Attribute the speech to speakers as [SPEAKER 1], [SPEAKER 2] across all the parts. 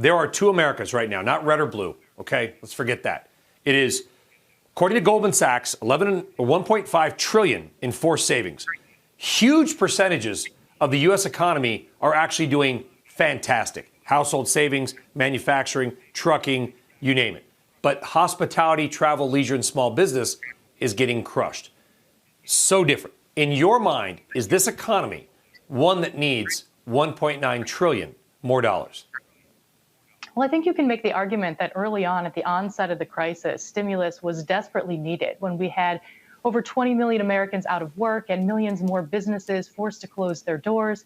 [SPEAKER 1] there are two Americas right now, not red or blue. Okay, let's forget that. It is, according to Goldman Sachs, 1.5 trillion in forced savings. Huge percentages of the U.S. economy are actually doing fantastic. Household savings, manufacturing, trucking, you name it. But hospitality, travel, leisure, and small business is getting crushed. So different. In your mind, is this economy one that needs 1.9 trillion more dollars?
[SPEAKER 2] Well, I think you can make the argument that early on at the onset of the crisis, stimulus was desperately needed when we had over 20 million Americans out of work and millions more businesses forced to close their doors.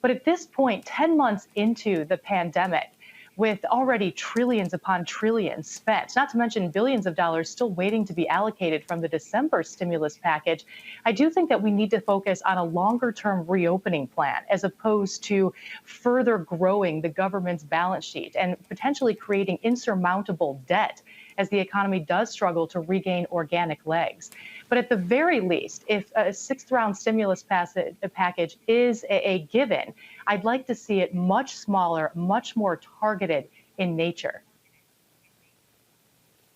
[SPEAKER 2] But at this point, 10 months into the pandemic, with already trillions upon trillions spent, not to mention billions of dollars still waiting to be allocated from the December stimulus package, I do think that we need to focus on a longer-term reopening plan as opposed to further growing the government's balance sheet and potentially creating insurmountable debt as the economy does struggle to regain organic legs. But at the very least, if a sixth-round stimulus package is a given, I'd like to see it much smaller, much more targeted in nature.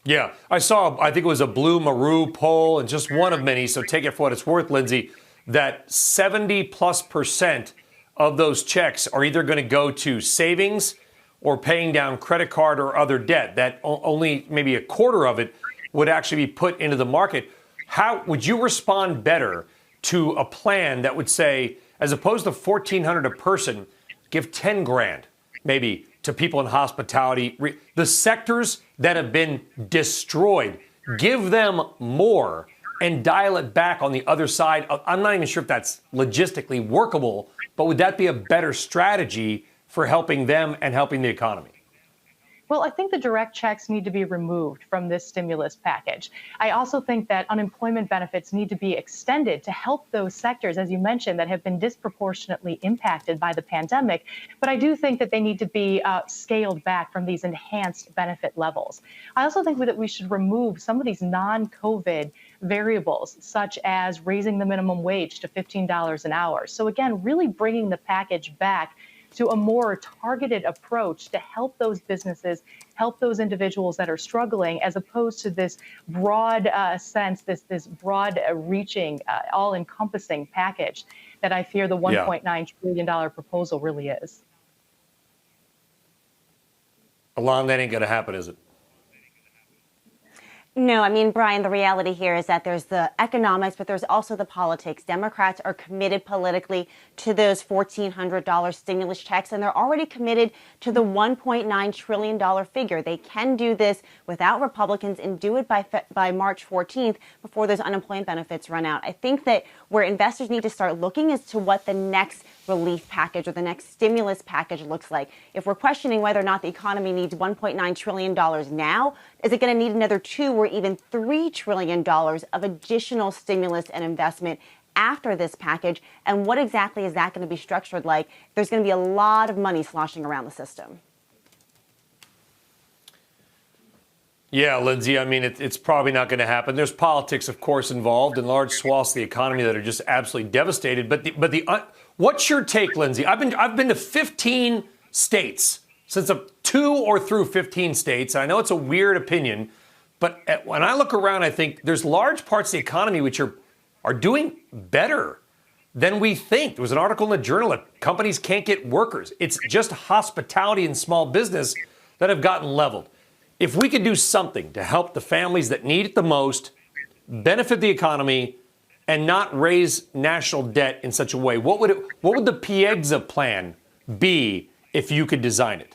[SPEAKER 1] Yeah, I think it was a Blue Maru poll, and just one of many, so take it for what it's worth, Lindsay, that 70+% of those checks are either going to go to savings or paying down credit card or other debt. That only maybe a quarter of it would actually be put into the market. How would you respond better to a plan that would say, as opposed to $1,400 a person, give 10 grand maybe to people in hospitality, the sectors that have been destroyed, give them more and dial it back on the other side? I'm not even sure if that's logistically workable, but would that be a better strategy for helping them and helping the economy?
[SPEAKER 2] Well, I think the direct checks need to be removed from this stimulus package. I also think that unemployment benefits need to be extended to help those sectors, as you mentioned, that have been disproportionately impacted by the pandemic. But I do think that they need to be scaled back from these enhanced benefit levels. I also think that we should remove some of these non-COVID variables, such as raising the minimum wage to $15 an hour. So again, really bringing the package back to a more targeted approach to help those businesses, help those individuals that are struggling, as opposed to this broad sense, this broad reaching, all-encompassing package that I fear the $1.9 trillion proposal really is.
[SPEAKER 1] Alon, that ain't going to happen, is it?
[SPEAKER 3] No, I mean, Brian, the reality here is that there's the economics, but there's also the politics. Democrats are committed politically to those $1,400 stimulus checks, and they're already committed to the $1.9 trillion figure. They can do this without Republicans and do it by March 14th before those unemployment benefits run out. I think that where investors need to start looking is to what the next relief package or the next stimulus package looks like. If we're questioning whether or not the economy needs $1.9 trillion now, is it going to need another $2 or even $3 trillion of additional stimulus and investment after this package? And what exactly is that going to be structured like? There's going to be a lot of money sloshing around the system.
[SPEAKER 1] Yeah, Lindsay, I mean, it's probably not going to happen. There's politics, of course, involved in large swaths of the economy that are just absolutely devastated. What's your take, Lindsay? I've been to 15 states since 2 or through 15 states. I know it's a weird opinion, but when I look around, I think there's large parts of the economy which are doing better than we think. There was an article in the Journal that companies can't get workers. It's just hospitality and small business that have gotten leveled. If we could do something to help the families that need it the most, benefit the economy, and not raise national debt in such a way, what would the Piegza plan be if you could design it?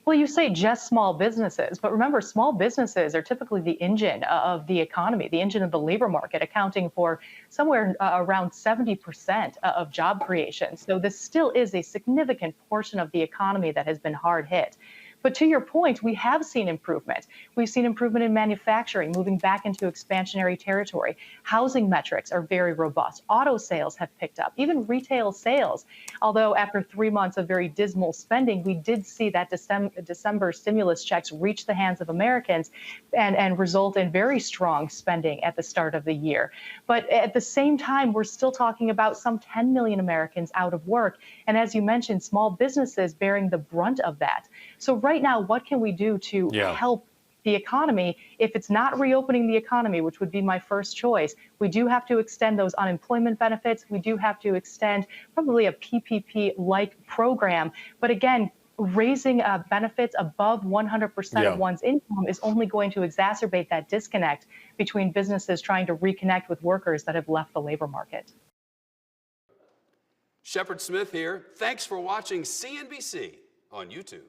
[SPEAKER 2] Well, you say just small businesses, but remember, small businesses are typically the engine of the economy, the engine of the labor market, accounting for somewhere around 70% of job creation. So this still is a significant portion of the economy that has been hard hit. But to your point, we have seen improvement. We've seen improvement in manufacturing, moving back into expansionary territory. Housing metrics are very robust. Auto sales have picked up, even retail sales. Although after 3 months of very dismal spending, we did see that December stimulus checks reach the hands of Americans and result in very strong spending at the start of the year. But at the same time, we're still talking about some 10 million Americans out of work. And as you mentioned, small businesses bearing the brunt of that. So right now, what can we do to help the economy? If it's not reopening the economy, which would be my first choice, we do have to extend those unemployment benefits. We do have to extend probably a PPP-like program. But again, raising benefits above 100% of one's income is only going to exacerbate that disconnect between businesses trying to reconnect with workers that have left the labor market.
[SPEAKER 4] Shepard Smith here. Thanks for watching CNBC on YouTube.